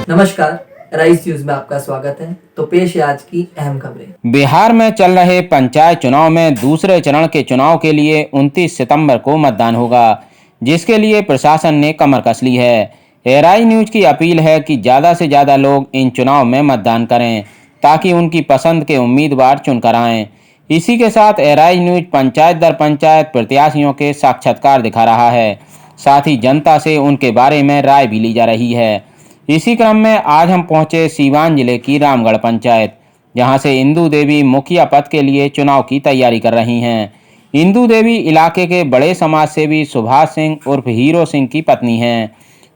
नमस्कार, rice news में आपका स्वागत है। तो पेश है आज की अहम खबरें। बिहार में चल रहे पंचायत चुनाव में दूसरे चरण के चुनाव के लिए 29 सितंबर को मतदान होगा, जिसके लिए प्रशासन ने कमर कस ली है। राइस न्यूज की अपील है कि ज़्यादा से ज़्यादा लोग इन चुनाव में मतदान करें ताकि उनकी पसंद के उम्मीदवार चुनकर आएँ। इसी के साथ राइस न्यूज पंचायत दर पंचायत प्रत्याशियों के साक्षात्कार दिखा रहा है, साथ ही जनता से उनके बारे में राय भी ली जा रही है। इसी क्रम में आज हम पहुंचे सीवान जिले की रामगढ़ पंचायत, जहां से इंदू देवी मुखिया पद के लिए चुनाव की तैयारी कर रही हैं। इंदू देवी इलाके के बड़े समाज सेवी सुभाष सिंह उर्फ हीरो सिंह की पत्नी हैं।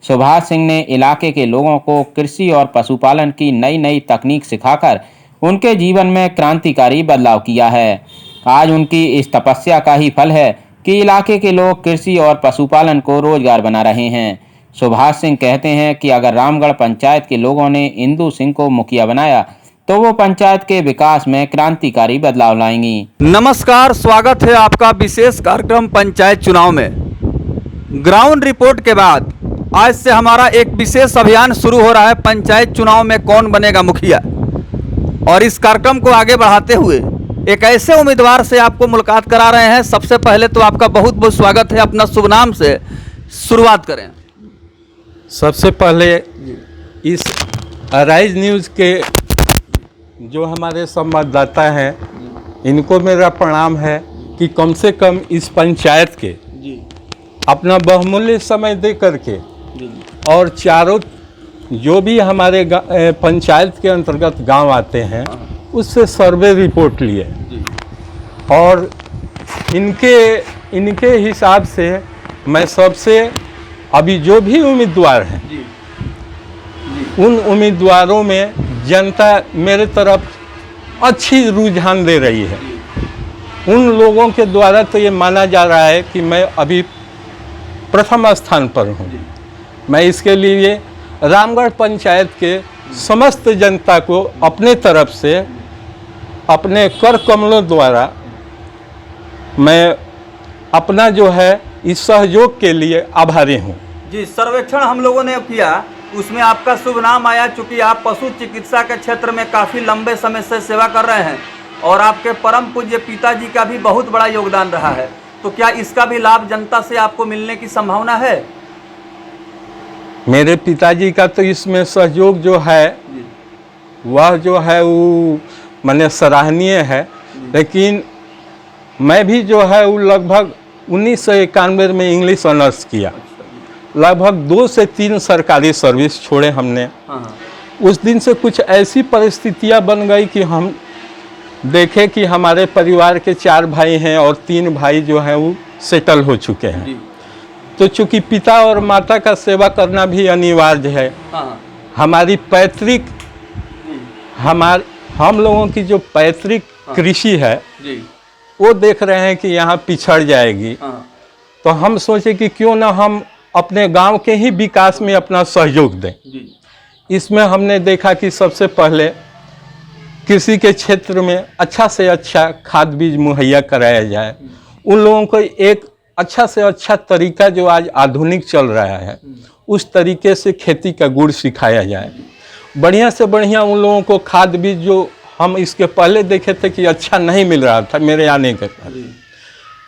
सुभाष सिंह ने इलाके के लोगों को कृषि और पशुपालन की नई नई तकनीक सिखाकर उनके जीवन में क्रांतिकारी बदलाव किया है। आज उनकी इस तपस्या का ही फल है कि इलाके के लोग कृषि और पशुपालन को रोजगार बना रहे हैं। सुभाष सिंह कहते हैं कि अगर रामगढ़ पंचायत के लोगों ने इंदू सिंह को मुखिया बनाया तो वो पंचायत के विकास में क्रांतिकारी बदलाव लाएंगी। नमस्कार, स्वागत है आपका विशेष कार्यक्रम पंचायत चुनाव में। ग्राउंड रिपोर्ट के बाद आज से हमारा एक विशेष अभियान शुरू हो रहा है पंचायत चुनाव में कौन बनेगा मुखिया। और इस कार्यक्रम को आगे बढ़ाते हुए एक ऐसे उम्मीदवार से आपको मुलाकात करा रहे हैं। सबसे पहले तो आपका बहुत बहुत स्वागत है। अपना शुभ नाम से शुरुआत करें। सबसे पहले इस राइस न्यूज़ के जो हमारे संवाददाता हैं, इनको मेरा प्रणाम है कि कम से कम इस पंचायत के अपना बहुमूल्य समय दे करके और चारों जो भी हमारे पंचायत के अंतर्गत गांव आते हैं उससे सर्वे रिपोर्ट लिए और इनके हिसाब से मैं सबसे अभी जो भी उम्मीदवार हैं उन उम्मीदवारों में जनता मेरे तरफ अच्छी रुझान दे रही है। उन लोगों के द्वारा तो ये माना जा रहा है कि मैं अभी प्रथम स्थान पर हूँ। मैं इसके लिए रामगढ़ पंचायत के समस्त जनता को अपने तरफ से अपने कर कमलों द्वारा मैं अपना जो है इस सहयोग के लिए आभारी हूँ। जी, सर्वेक्षण हम लोगों ने किया, उसमें आपका शुभ नाम आया। चूँकि आप पशु चिकित्सा के क्षेत्र में काफ़ी लंबे समय से सेवा कर रहे हैं और आपके परम पूज्य पिताजी का भी बहुत बड़ा योगदान रहा है, तो क्या इसका भी लाभ जनता से आपको मिलने की संभावना है? मेरे पिताजी का तो इसमें सहयोग जो है वह जो है वो माने सराहनीय है, लेकिन मैं भी जो है वो लगभग 1991 में इंग्लिश ऑनर्स किया। लगभग 2 से 3 सरकारी सर्विस छोड़े हमने। उस दिन से कुछ ऐसी परिस्थितियां बन गई कि हम देखे कि हमारे परिवार के 4 भाई हैं और 3 भाई जो हैं वो सेटल हो चुके हैं। तो चूँकि पिता और माता का सेवा करना भी अनिवार्य है। हमारी पैतृक हम लोगों की जो पैतृक कृषि है वो देख रहे हैं कि यहाँ पिछड़ जाएगी। तो हम सोचे कि क्यों ना हम अपने गांव के ही विकास में अपना सहयोग दें। इसमें हमने देखा कि सबसे पहले कृषि के क्षेत्र में अच्छा से अच्छा खाद बीज मुहैया कराया जाए। उन लोगों को एक अच्छा से अच्छा तरीका जो आज आधुनिक चल रहा है उस तरीके से खेती का गुण सिखाया जाए। बढ़िया से बढ़िया उन लोगों को खाद बीज जो हम इसके पहले देखे थे कि अच्छा नहीं मिल रहा था मेरे आने के बाद,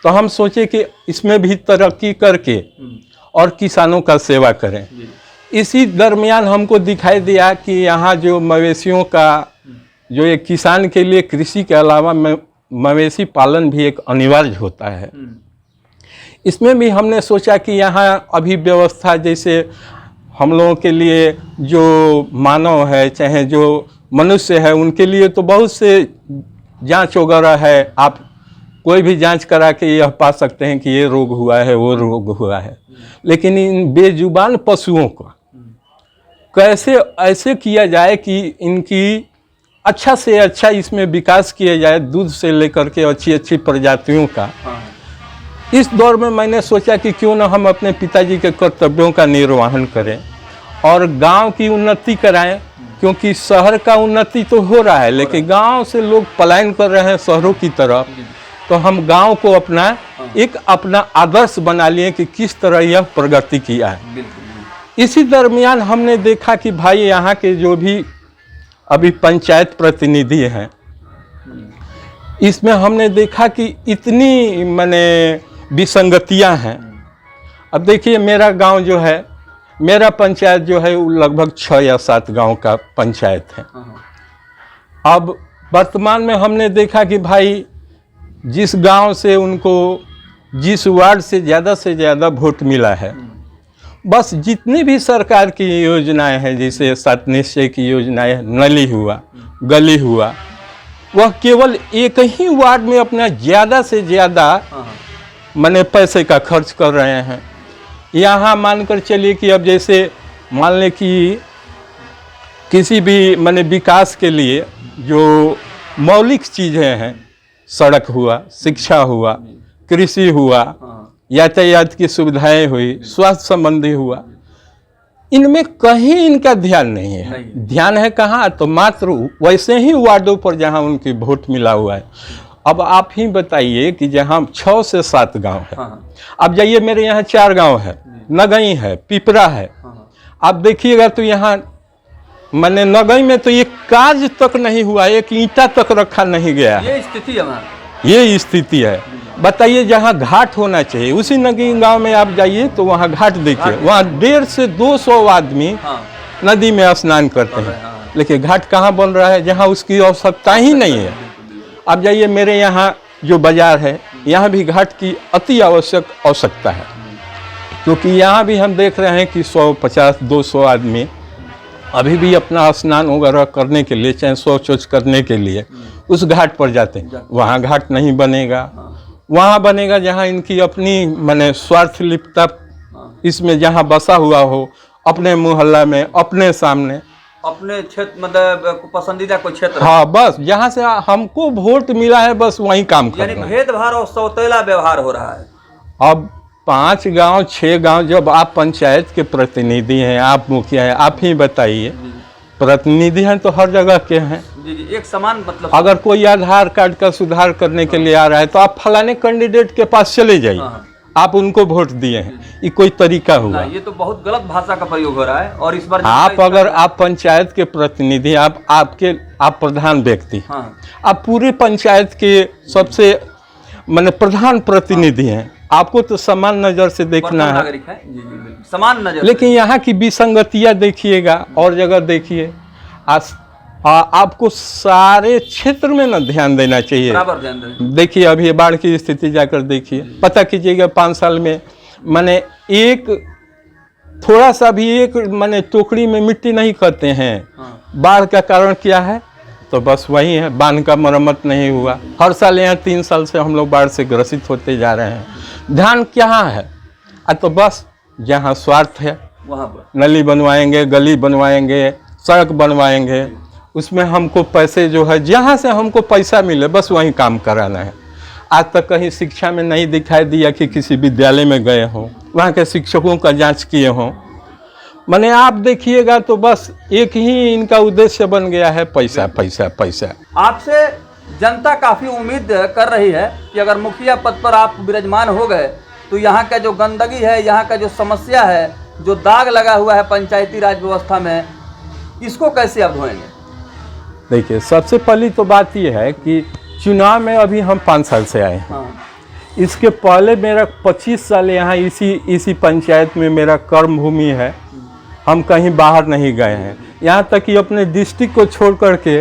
तो हम सोचे कि इसमें भी तरक्की करके और किसानों का सेवा करें। इसी दरमियान हमको दिखाई दिया कि यहाँ जो मवेशियों का जो एक किसान के लिए कृषि के अलावा मवेशी पालन भी एक अनिवार्य होता है। इसमें भी हमने सोचा कि यहाँ अभी व्यवस्था जैसे हम लोगों के लिए जो मानव है चाहे जो मनुष्य है उनके लिए तो बहुत से जांच वगैरह है। आप कोई भी जांच करा के यह पा सकते हैं कि ये रोग हुआ है वो रोग हुआ है, लेकिन इन बेजुबान पशुओं को कैसे ऐसे किया जाए कि इनकी अच्छा से अच्छा इसमें विकास किया जाए, दूध से लेकर के अच्छी अच्छी प्रजातियों का। इस दौर में मैंने सोचा कि क्यों ना हम अपने पिताजी के कर्तव्यों का निर्वहन करें और गांव की उन्नति कराएं, क्योंकि शहर का उन्नति तो हो रहा है लेकिन गांव से लोग पलायन कर रहे हैं शहरों की तरफ। तो हम गांव को अपना एक अपना आदर्श बना लिए कि किस तरह यह प्रगति किया है। इसी दरमियान हमने देखा कि भाई यहाँ के जो भी अभी पंचायत प्रतिनिधि हैं, इसमें हमने देखा कि इतनी माने विसंगतियाँ हैं। अब देखिए मेरा गांव जो है, मेरा पंचायत जो है वो लगभग 6 या 7 गांव का पंचायत है। अब वर्तमान में हमने देखा कि भाई जिस गांव से उनको जिस वार्ड से ज़्यादा वोट मिला है, बस जितनी भी सरकार की योजनाएं हैं, जैसे 7 निश्चय की योजनाएं, नली हुआ, गली हुआ, वह केवल एक ही वार्ड में अपना ज़्यादा से ज़्यादा माने पैसे का खर्च कर रहे हैं। यहाँ मानकर चलिए कि अब जैसे मान लें कि किसी भी माने विकास के लिए जो मौलिक चीज़ें हैं, सड़क हुआ, शिक्षा हुआ, कृषि हुआ, यातायात की सुविधाएं हुई, स्वास्थ्य संबंधी हुआ, इनमें कहीं इनका ध्यान नहीं है। ध्यान है कहाँ? तो मात्र वैसे ही वार्डों पर जहाँ उनकी वोट मिला हुआ है। अब आप ही बताइए कि जहाँ 6 से 7 गांव है, अब जाइए मेरे यहाँ 4 गांव है, नगई है, पिपरा है। आप देखिएगा तो यहाँ मैंने नगई में तो एक काज तक नहीं हुआ, एक ईंटा तक रखा नहीं गया है। ये स्थिति है, ये स्थिति है। बताइए जहाँ घाट होना चाहिए, उसी नगी गांव में आप जाइए तो वहाँ घाट देखिए, वहाँ 150 से 200 आदमी नदी में स्नान करते हैं, लेकिन घाट कहाँ बन रहा है जहाँ उसकी आवश्यकता ही नहीं है। अब जाइए मेरे यहाँ जो बाजार है, यहाँ भी घाट की अति आवश्यकता है, क्योंकि यहाँ भी हम देख रहे हैं कि 150-200 आदमी अभी भी अपना स्नान वगैरह करने के लिए, चाहे शौच करने के लिए उस घाट पर जाते हैं। वहाँ घाट नहीं बनेगा, वहाँ बनेगा जहाँ इनकी अपनी माने स्वार्थ लिप्तता इसमें जहाँ बसा हुआ हो, अपने मोहल्ला में, अपने सामने, अपने क्षेत्र मतलब पसंदीदा कोई क्षेत्र। हाँ, बस जहाँ से हमको वोट मिला है बस वहीं काम करना है। यानी भेदभाव और सौतेला व्यवहार हो रहा है। अब 5 गांव 6 गांव, जब आप पंचायत के प्रतिनिधि हैं, आप मुखिया हैं, आप ही बताइए, प्रतिनिधि हैं तो हर जगह के हैं। जी, एक समान मतलब। अगर कोई आधार कार्ड का सुधार करने के लिए आ रहा है तो आप फलाने कैंडिडेट के पास चले जाइए, आप उनको वोट दिए हैं, ये कोई तरीका हुआ? ये तो बहुत गलत भाषा का प्रयोग हो रहा है। और इस बार आप अगर आप पंचायत के प्रतिनिधि, आप प्रधान व्यक्ति, आप पूरे पंचायत के सबसे माने प्रधान प्रतिनिधि हैं, आपको तो समान नजर से देखना है। समान नजर। लेकिन यहाँ की विसंगतियाँ देखिएगा, और जगह देखिए, आपको सारे क्षेत्र में ना ध्यान देना चाहिए। देखिए अभी बाढ़ की स्थिति जाकर देखिए, पता कीजिएगा 5 साल में माने एक थोड़ा सा भी एक माने टोकरी में मिट्टी नहीं करते हैं। बाढ़ का कारण क्या है? तो बस वही है, बांध का मरम्मत नहीं हुआ। हर साल यहाँ 3 साल से हम लोग बाढ़ से ग्रसित होते जा रहे हैं। ध्यान क्या है? तो बस जहाँ स्वार्थ है वहाँ पर नली बनवाएंगे, गली बनवाएंगे, सड़क बनवाएंगे, उसमें हमको पैसे जो है जहाँ से हमको पैसा मिले बस वहीं काम कराना है। आज तक कहीं शिक्षा में नहीं दिखाई दिया कि किसी विद्यालय में गए हों, वहाँ के शिक्षकों का जांच किए हों। माने आप देखिएगा तो बस एक ही इनका उद्देश्य बन गया है, पैसा पैसा पैसा। आपसे जनता काफ़ी उम्मीद कर रही है कि अगर मुखिया पद पर आप विराजमान हो गए तो यहाँ का जो गंदगी है, यहाँ का जो समस्या है, जो दाग लगा हुआ है पंचायती राज व्यवस्था में, इसको कैसे आप धोएंगे? देखिए सबसे पहली तो बात यह है कि चुनाव में अभी हम 5 साल से आए हैं। इसके पहले मेरा 25 साल यहाँ इसी पंचायत में मेरा कर्म भूमि है। हम कहीं बाहर नहीं गए हैं, यहाँ तक कि अपने डिस्ट्रिक्ट को छोड़ करके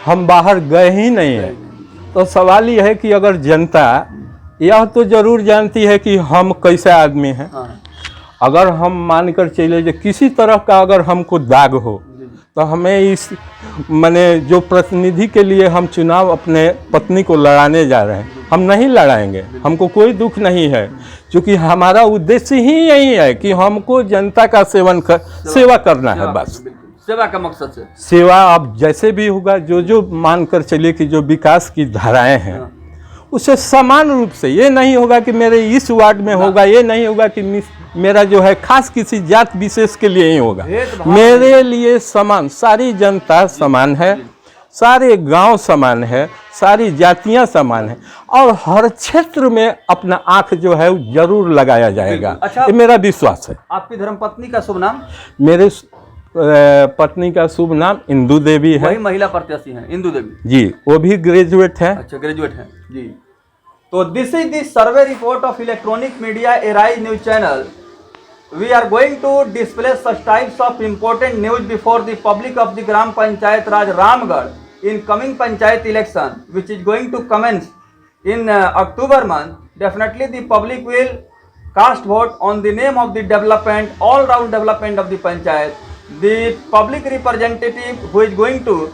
हम बाहर गए ही नहीं हैं। तो सवाल ये है कि अगर जनता यह तो जरूर जानती है कि हम कैसे आदमी हैं। अगर हम मानकर चले जो किसी तरह का अगर हमको दाग हो तो हमें इस माने जो प्रतिनिधि के लिए हम चुनाव अपने पत्नी को लड़ाने जा रहे हैं, हम नहीं लड़ाएंगे। हमको कोई दुख नहीं है, क्योंकि हमारा उद्देश्य ही यही है कि हमको जनता का सेवा करना है। बस सेवा का मकसद से सेवा अब जैसे भी होगा, जो मानकर चलिए कि जो विकास की धाराएं हैं उसे समान रूप से, ये नहीं होगा कि मेरे इस वार्ड में होगा, ये नहीं होगा कि मेरा जो है खास किसी जात विशेष के लिए ही होगा। मेरे लिए समान, सारी जनता समान है। सारे गांव समान है, सारी जातियां समान है और हर क्षेत्र में अपना आंख जो है वो जरूर लगाया जाएगा। अच्छा, ये मेरा विश्वास है। आपकी धर्मपत्नी का शुभ नाम? मेरे पत्नी का शुभ नाम इंदु देवी है। वही महिला प्रत्याशी हैं, इंदु देवी जी, वो भी ग्रेजुएट है। अच्छा, ग्रेजुएट हैं जी। तो this is the survey report of electronic media arise news channel. We are going to display such types of important news before the public of the Gram Panchayat Raj Ramgarh in coming Panchayat election, which is going to commence in October month. Definitely the public will cast vote on the name of the development, all-round development of the Panchayat. The public representative who is going to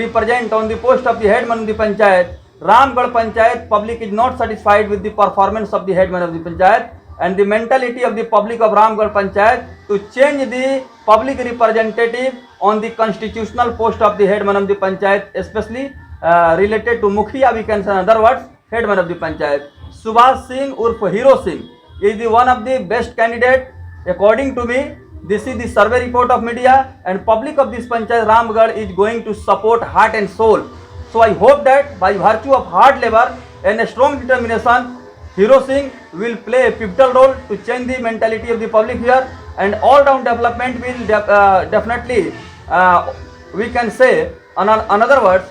represent on the post of the headman of the Panchayat, Ramgarh Panchayat, public is not satisfied with the performance of the headman of the Panchayat. And the mentality of the public of Ramgarh Panchayat to change the public representative on the constitutional post of the headman of the Panchayat, especially related to Mukhiya, we can say in other words, headman of the Panchayat. Subhash Singh urf Hero Singh is the one of the best candidate according to me. This is the survey report of media, and public of this Panchayat Ramgarh is going to support heart and soul. So I hope that by virtue of hard labor and a strong determination, Hero Singh will play a pivotal role to change the mentality of the public here, and all-round development will definitely, we can say, in other words,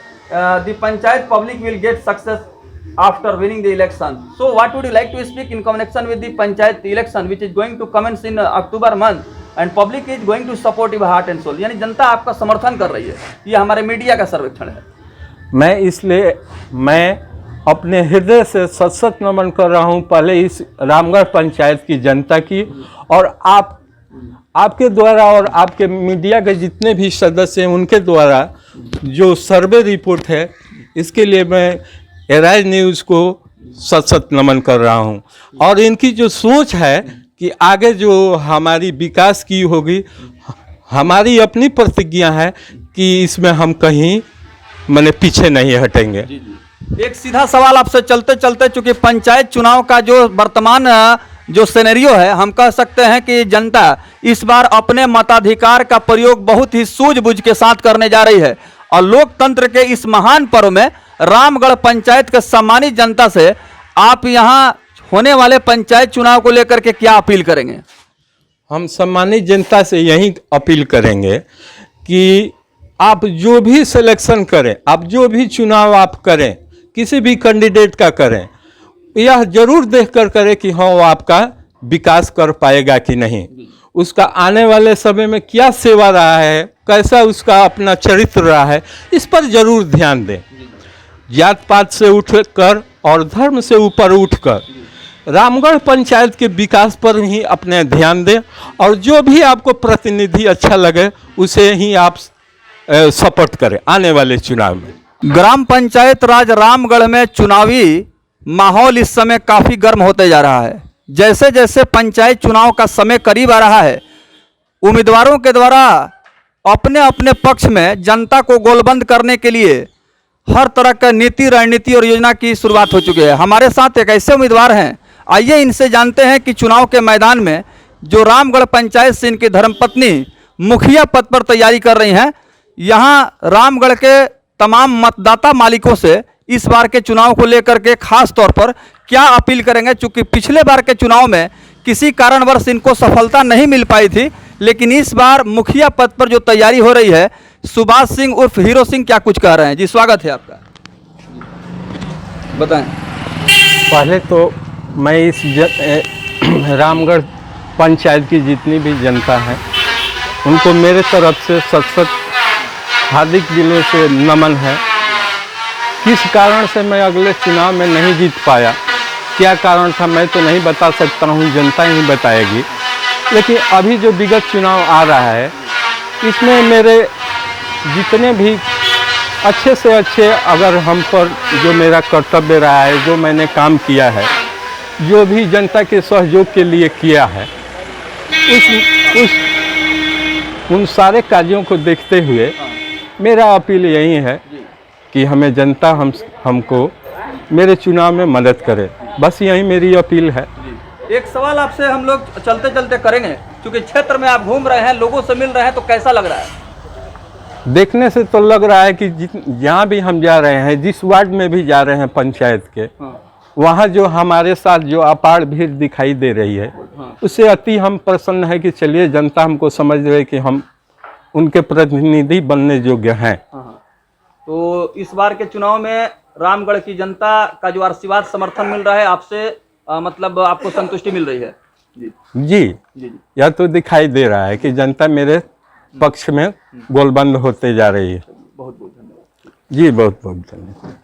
the Panchayat public will get success after winning the election. So what would you like to speak in connection with the Panchayat election, which is going to commence in October month, and public is going to support your heart and soul? यानी जनता आपका समर्थन कर रही है। ये हमारे media का सर्वेक्षण है। मैं इसलिए अपने हृदय से सत सत नमन कर रहा हूं पहले इस रामगढ़ पंचायत की जनता की, और आपके द्वारा और आपके मीडिया के जितने भी सदस्य हैं उनके द्वारा जो सर्वे रिपोर्ट है, इसके लिए मैं एराइज न्यूज़ को सत सत नमन कर रहा हूं। और इनकी जो सोच है कि आगे जो हमारी विकास की होगी, हमारी अपनी प्रतिज्ञा है कि इसमें हम कहीं माने पीछे नहीं हटेंगे। एक सीधा सवाल आपसे चलते चलते, चूंकि पंचायत चुनाव का जो वर्तमान जो सिनेरियो है, हम कह सकते हैं कि जनता इस बार अपने मताधिकार का प्रयोग बहुत ही सूझबूझ के साथ करने जा रही है, और लोकतंत्र के इस महान पर्व में रामगढ़ पंचायत के सम्मानित जनता से आप यहां होने वाले पंचायत चुनाव को लेकर के क्या अपील करेंगे? हम सम्मानित जनता से यही अपील करेंगे कि आप जो भी सिलेक्शन करें, आप जो भी चुनाव आप करें, किसी भी कैंडिडेट का करें, यह जरूर देखकर करें कि हाँ वो आपका विकास कर पाएगा कि नहीं, उसका आने वाले समय में क्या सेवा रहा है, कैसा उसका अपना चरित्र रहा है, इस पर जरूर ध्यान दें। जात पात से उठकर और धर्म से ऊपर उठकर रामगढ़ पंचायत के विकास पर ही अपने ध्यान दें, और जो भी आपको प्रतिनिधि अच्छा लगे उसे ही आप सपोर्ट करें आने वाले चुनाव में। ग्राम पंचायत राज रामगढ़ में चुनावी माहौल इस समय काफ़ी गर्म होते जा रहा है। जैसे जैसे पंचायत चुनाव का समय करीब आ रहा है, उम्मीदवारों के द्वारा अपने अपने पक्ष में जनता को गोलबंद करने के लिए हर तरह का नीति, रणनीति और योजना की शुरुआत हो चुकी है। हमारे साथ एक ऐसे उम्मीदवार हैं, आइए इनसे जानते हैं कि चुनाव के मैदान में जो रामगढ़ पंचायत से इनकी धर्मपत्नी मुखिया पद पर तैयारी कर रही हैं, यहाँ रामगढ़ के तमाम मतदाता मालिकों से इस बार के चुनाव को लेकर के खास तौर पर क्या अपील करेंगे। चूंकि पिछले बार के चुनाव में किसी कारणवश इनको सफलता नहीं मिल पाई थी, लेकिन इस बार मुखिया पद पर जो तैयारी हो रही है, सुभाष सिंह उर्फ हीरो सिंह क्या कुछ कह रहे हैं। जी, स्वागत है आपका, बताएं। पहले तो मैं इस रामगढ़ पंचायत की जितनी भी जनता है उनको मेरे तरफ से सत हार्दिक दिलों से नमन है। किस कारण से मैं अगले चुनाव में नहीं जीत पाया, क्या कारण था मैं तो नहीं बता सकता हूँ, जनता ही बताएगी। लेकिन अभी जो विगत चुनाव आ रहा है, इसमें मेरे जितने भी अच्छे से अच्छे, अगर हम पर जो मेरा कर्तव्य रहा है, जो मैंने काम किया है, जो भी जनता के सहयोग के लिए किया है, उन सारे कार्यों को देखते हुए मेरा अपील यही है कि हमें जनता हमको मेरे चुनाव में मदद करे, बस यही मेरी अपील है। एक सवाल आपसे हम लोग चलते चलते करेंगे, क्योंकि क्षेत्र में आप घूम रहे हैं, लोगों से मिल रहे हैं, तो कैसा लग रहा है? देखने से तो लग रहा है कि जहाँ भी हम जा रहे हैं, जिस वार्ड में भी जा रहे हैं पंचायत के, वहाँ जो हमारे साथ जो अपार भीड़ दिखाई दे रही है, उससे अति हम प्रसन्न है कि चलिए जनता हमको समझ रहे कि हम उनके प्रतिनिधि बनने योग्य हैं। तो इस बार के चुनाव में रामगढ़ की जनता का जो आशीर्वाद समर्थन मिल रहा है आपसे, मतलब आपको संतुष्टि मिल रही है? जी, यह तो दिखाई दे रहा है कि जनता मेरे पक्ष में गोलबंद होते जा रही है। बहुत बहुत धन्यवाद जी, बहुत बहुत धन्यवाद।